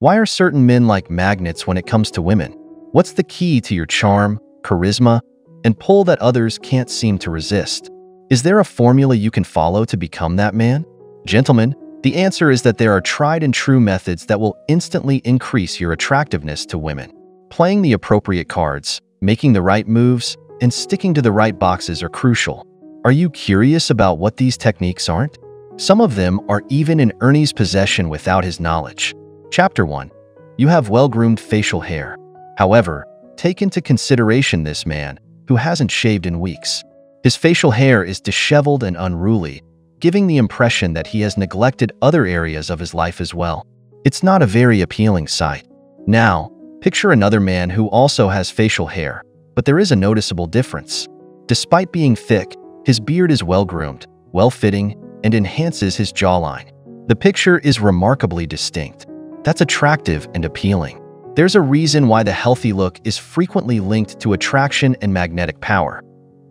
Why are certain men like magnets when it comes to women? What's the key to your charm, charisma, and pull that others can't seem to resist? Is there a formula you can follow to become that man? Gentlemen, the answer is that there are tried and true methods that will instantly increase your attractiveness to women. Playing the appropriate cards, making the right moves, and sticking to the right boxes are crucial. Are you curious about what these techniques aren't? Some of them are even in Ernie's possession without his knowledge. Chapter 1. You have well-groomed facial hair. However, take into consideration this man, who hasn't shaved in weeks. His facial hair is disheveled and unruly, giving the impression that he has neglected other areas of his life as well. It's not a very appealing sight. Now, picture another man who also has facial hair, but there is a noticeable difference. Despite being thick, his beard is well-groomed, well-fitting, and enhances his jawline. The picture is remarkably distinct. That's attractive and appealing. There's a reason why the healthy look is frequently linked to attraction and magnetic power.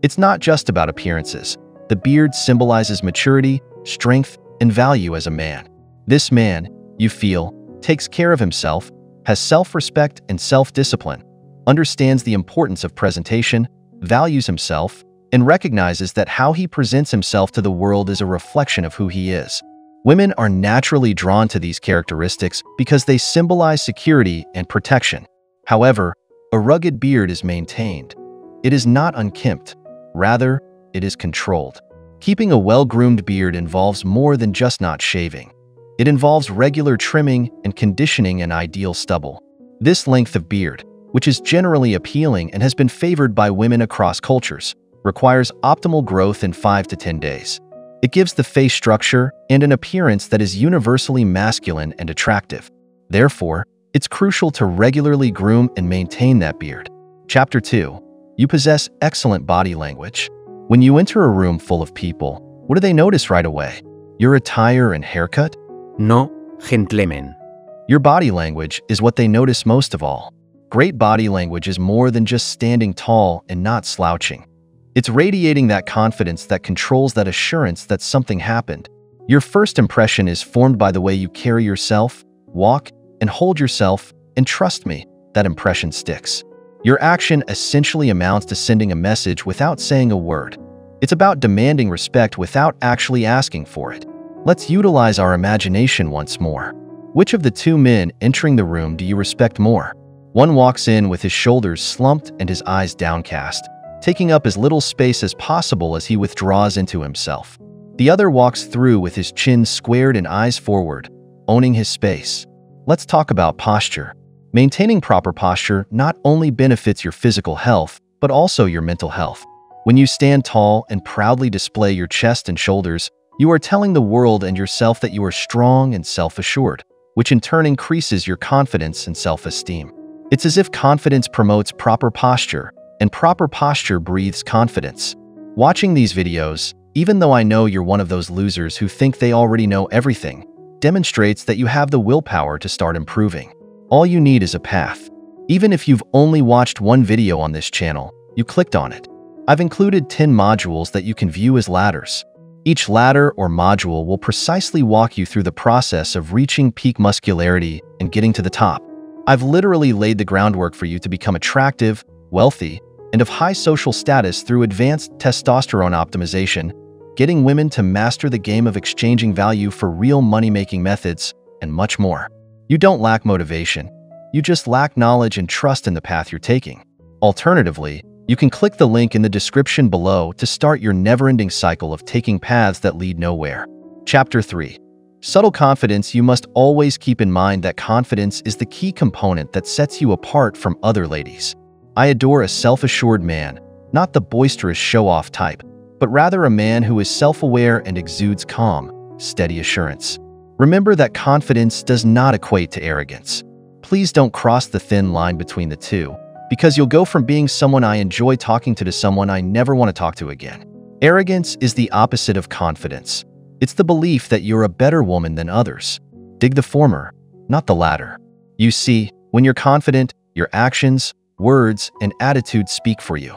It's not just about appearances. The beard symbolizes maturity, strength, and value as a man. This man, you feel, takes care of himself, has self-respect and self-discipline, understands the importance of presentation, values himself, and recognizes that how he presents himself to the world is a reflection of who he is. Women are naturally drawn to these characteristics because they symbolize security and protection. However, a rugged beard is maintained. It is not unkempt. Rather, it is controlled. Keeping a well-groomed beard involves more than just not shaving. It involves regular trimming and conditioning an ideal stubble. This length of beard, which is generally appealing and has been favored by women across cultures, requires optimal growth in 5 to 10 days. It gives the face structure and an appearance that is universally masculine and attractive. Therefore, it's crucial to regularly groom and maintain that beard. Chapter 2. You possess excellent body language. When you enter a room full of people, what do they notice right away? Your attire and haircut? No, gentlemen. Your body language is what they notice most of all. Great body language is more than just standing tall and not slouching. It's radiating that confidence that controls that assurance that something happened. Your first impression is formed by the way you carry yourself, walk, and hold yourself, and trust me, that impression sticks. Your action essentially amounts to sending a message without saying a word. It's about demanding respect without actually asking for it. Let's utilize our imagination once more. Which of the two men entering the room do you respect more? One walks in with his shoulders slumped and his eyes downcast, taking up as little space as possible as he withdraws into himself. The other walks through with his chin squared and eyes forward, owning his space. Let's talk about posture. Maintaining proper posture not only benefits your physical health, but also your mental health. When you stand tall and proudly display your chest and shoulders, you are telling the world and yourself that you are strong and self-assured, which in turn increases your confidence and self-esteem. It's as if confidence promotes proper posture, and proper posture breathes confidence. Watching these videos, even though I know you're one of those losers who think they already know everything, demonstrates that you have the willpower to start improving. All you need is a path. Even if you've only watched one video on this channel, you clicked on it. I've included 10 modules that you can view as ladders. Each ladder or module will precisely walk you through the process of reaching peak muscularity and getting to the top. I've literally laid the groundwork for you to become attractive, wealthy, and of high social status through advanced testosterone optimization, getting women to master the game of exchanging value for real money-making methods, and much more. You don't lack motivation. You just lack knowledge and trust in the path you're taking. Alternatively, you can click the link in the description below to start your never-ending cycle of taking paths that lead nowhere. Chapter 3. Subtle confidence. You must always keep in mind that confidence is the key component that sets you apart from other ladies. I adore a self-assured man, not the boisterous show-off type, but rather a man who is self-aware and exudes calm, steady assurance. Remember that confidence does not equate to arrogance. Please don't cross the thin line between the two, because you'll go from being someone I enjoy talking to someone I never want to talk to again. Arrogance is the opposite of confidence. It's the belief that you're a better woman than others. Dig the former, not the latter. You see, when you're confident, your actions, words, and attitudes speak for you.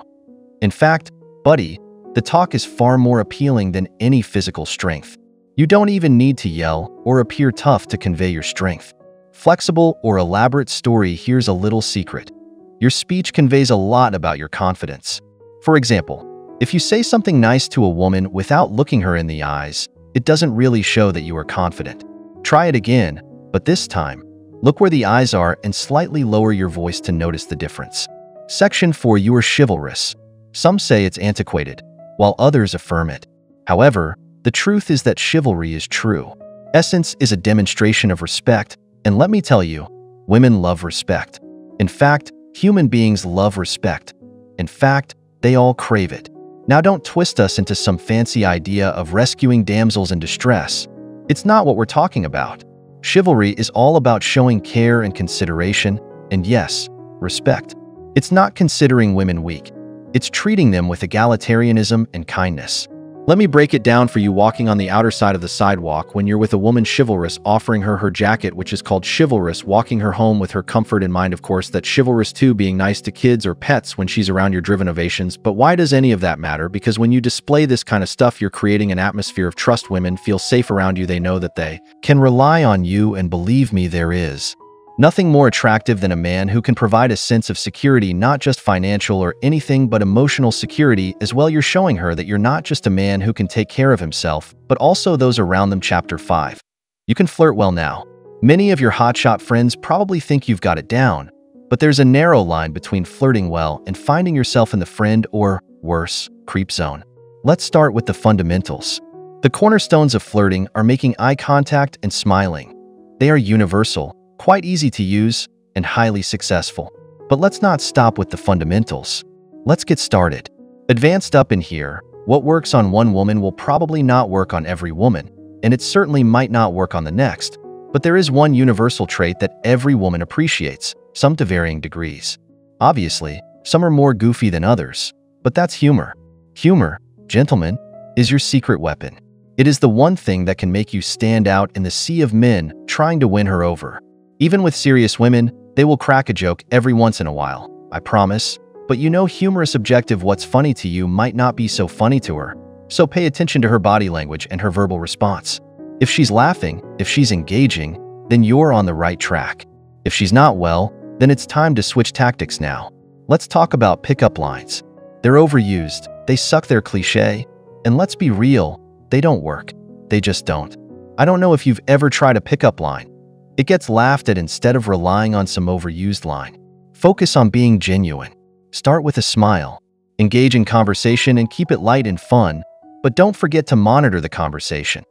In fact, buddy, the talk is far more appealing than any physical strength. You don't even need to yell or appear tough to convey your strength. Flexible or elaborate story. Here's a little secret. Your speech conveys a lot about your confidence. For example, if you say something nice to a woman without looking her in the eyes, it doesn't really show that you are confident. Try it again, but this time, look where the eyes are and slightly lower your voice to notice the difference. Section 4. You are chivalrous. Some say it's antiquated, while others affirm it. However, the truth is that chivalry is true. Essence is a demonstration of respect, and let me tell you, women love respect. In fact, human beings love respect. In fact, they all crave it. Now don't twist us into some fancy idea of rescuing damsels in distress. It's not what we're talking about. Chivalry is all about showing care and consideration, and yes, respect. It's not considering women weak. It's treating them with egalitarianism and kindness. Let me break it down for you. Walking on the outer side of the sidewalk when you're with a woman, chivalrous, offering her her jacket, which is called chivalrous, walking her home with her comfort in mind, of course, that chivalrous too, being nice to kids or pets when she's around your driven ovations. But why does any of that matter? Because when you display this kind of stuff, you're creating an atmosphere of trust. Women feel safe around you. They know that they can rely on you, and believe me, there is nothing more attractive than a man who can provide a sense of security, not just financial or anything, but emotional security as well. You're showing her that you're not just a man who can take care of himself, but also those around them. Chapter 5. You can flirt well now. Many of your hotshot friends probably think you've got it down, but there's a narrow line between flirting well and finding yourself in the friend or, worse, creep zone. Let's start with the fundamentals. The cornerstones of flirting are making eye contact and smiling. They are universal, quite easy to use, and highly successful. But let's not stop with the fundamentals. Let's get started. Advanced up in here, what works on one woman will probably not work on every woman, and it certainly might not work on the next. But there is one universal trait that every woman appreciates, some to varying degrees. Obviously, some are more goofy than others, but that's humor. Humor, gentlemen, is your secret weapon. It is the one thing that can make you stand out in the sea of men trying to win her over. Even with serious women, they will crack a joke every once in a while, I promise. But you know, humor is subjective. What's funny to you might not be so funny to her. So pay attention to her body language and her verbal response. If she's laughing, if she's engaging, then you're on the right track. If she's not, well, then it's time to switch tactics now. Let's talk about pickup lines. They're overused, they suck, they're cliche, and let's be real, they don't work. They just don't. I don't know if you've ever tried a pickup line. It gets laughed at instead of relying on some overused line. Focus on being genuine. Start with a smile. Engage in conversation and keep it light and fun, but don't forget to monitor the conversation.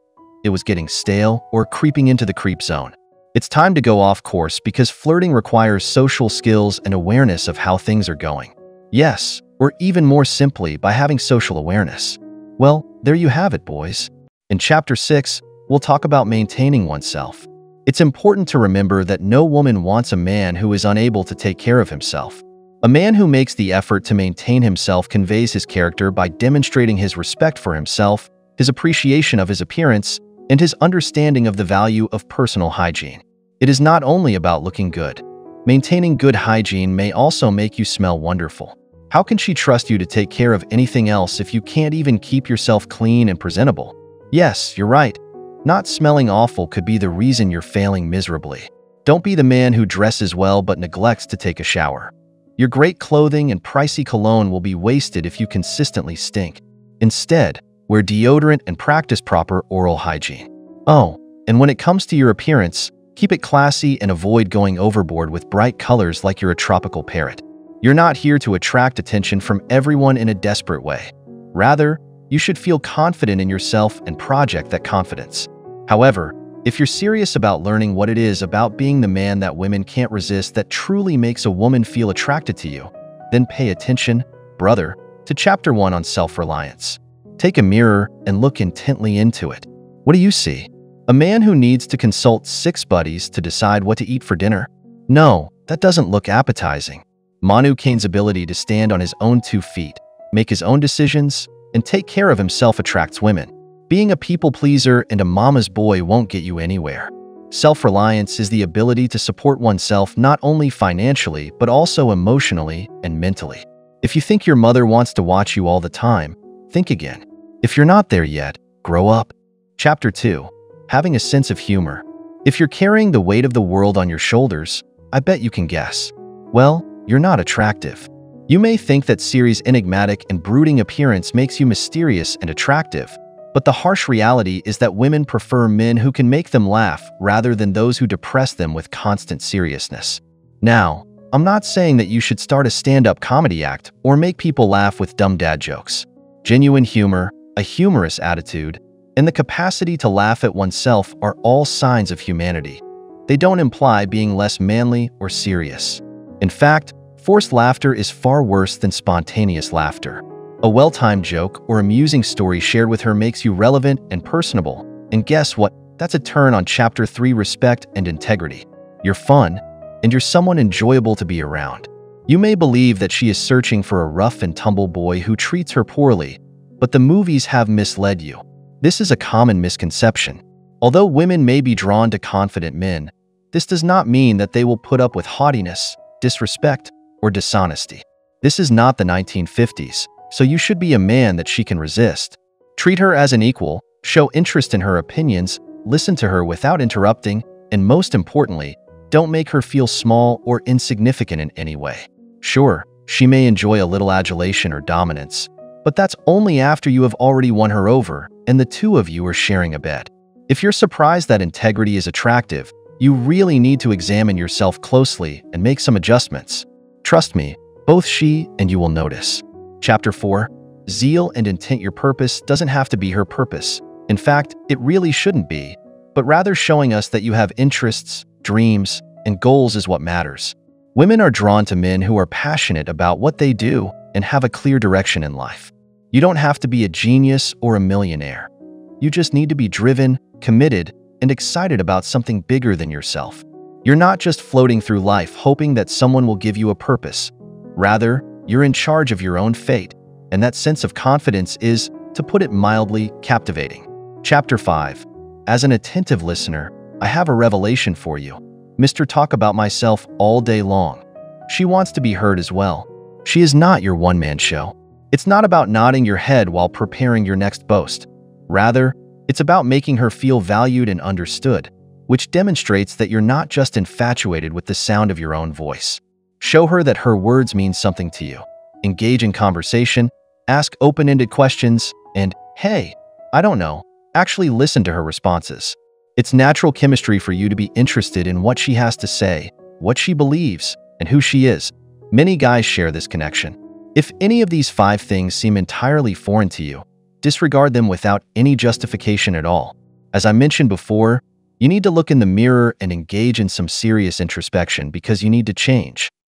It was getting stale or creeping into the creep zone. It's time to go off course, because flirting requires social skills and awareness of how things are going. Yes, or even more simply, by having social awareness. Well, there you have it, boys. In Chapter 6, we'll talk about maintaining oneself. It's important to remember that no woman wants a man who is unable to take care of himself. A man who makes the effort to maintain himself conveys his character by demonstrating his respect for himself, his appreciation of his appearance, and his understanding of the value of personal hygiene. It is not only about looking good. Maintaining good hygiene may also make you smell wonderful. How can she trust you to take care of anything else if you can't even keep yourself clean and presentable? Yes, you're right. Not smelling awful could be the reason you're failing miserably. Don't be the man who dresses well but neglects to take a shower. Your great clothing and pricey cologne will be wasted if you consistently stink. Instead, wear deodorant and practice proper oral hygiene. Oh, and when it comes to your appearance, keep it classy and avoid going overboard with bright colors like you're a tropical parrot. You're not here to attract attention from everyone in a desperate way. Rather, you should feel confident in yourself and project that confidence. However, if you're serious about learning what it is about being the man that women can't resist that truly makes a woman feel attracted to you, then pay attention, brother, to Chapter 1 on self-reliance. Take a mirror and look intently into it. What do you see? A man who needs to consult 6 buddies to decide what to eat for dinner? No, that doesn't look appetizing. Manu Kane's ability to stand on his own 2 feet, make his own decisions, and take care of himself attracts women. Being a people pleaser and a mama's boy won't get you anywhere. Self-reliance is the ability to support oneself not only financially but also emotionally and mentally. If you think your mother wants to watch you all the time, think again. If you're not there yet, grow up. Chapter 2. Having a sense of humor. If you're carrying the weight of the world on your shoulders, I bet you can guess. Well, you're not attractive. You may think that Siri's enigmatic and brooding appearance makes you mysterious and attractive, but the harsh reality is that women prefer men who can make them laugh rather than those who depress them with constant seriousness. Now, I'm not saying that you should start a stand-up comedy act or make people laugh with dumb dad jokes. Genuine humor, a humorous attitude, and the capacity to laugh at oneself are all signs of humanity. They don't imply being less manly or serious. In fact, forced laughter is far worse than spontaneous laughter. A well-timed joke or amusing story shared with her makes you relevant and personable. And guess what? That's a turn on Chapter 3: Respect and Integrity. You're fun, and you're someone enjoyable to be around. You may believe that she is searching for a rough and tumble boy who treats her poorly, but the movies have misled you. This is a common misconception. Although women may be drawn to confident men, this does not mean that they will put up with haughtiness, disrespect, or dishonesty. This is not the 1950s, so you should be a man that she can resist. Treat her as an equal, show interest in her opinions, listen to her without interrupting, and most importantly, don't make her feel small or insignificant in any way. Sure, she may enjoy a little adulation or dominance, but that's only after you have already won her over and the two of you are sharing a bed. If you're surprised that integrity is attractive, you really need to examine yourself closely and make some adjustments. Trust me, both she and you will notice. Chapter 4: Zeal and intent. Your purpose doesn't have to be her purpose. In fact, it really shouldn't be, but rather showing us that you have interests, dreams, and goals is what matters. Women are drawn to men who are passionate about what they do and have a clear direction in life. You don't have to be a genius or a millionaire. You just need to be driven, committed, and excited about something bigger than yourself. You're not just floating through life hoping that someone will give you a purpose. Rather, you're in charge of your own fate, and that sense of confidence is, to put it mildly, captivating. Chapter 5: As an attentive listener, I have a revelation for you. Mr. Talk about myself all day long. She wants to be heard as well. She is not your one-man show. It's not about nodding your head while preparing your next boast. Rather, it's about making her feel valued and understood, which demonstrates that you're not just infatuated with the sound of your own voice. Show her that her words mean something to you. Engage in conversation, ask open-ended questions, and, hey, I don't know, actually listen to her responses. It's natural chemistry for you to be interested in what she has to say, what she believes, and who she is. Many guys share this connection. If any of these 5 things seem entirely foreign to you, disregard them without any justification at all. As I mentioned before, you need to look in the mirror and engage in some serious introspection because you need to change.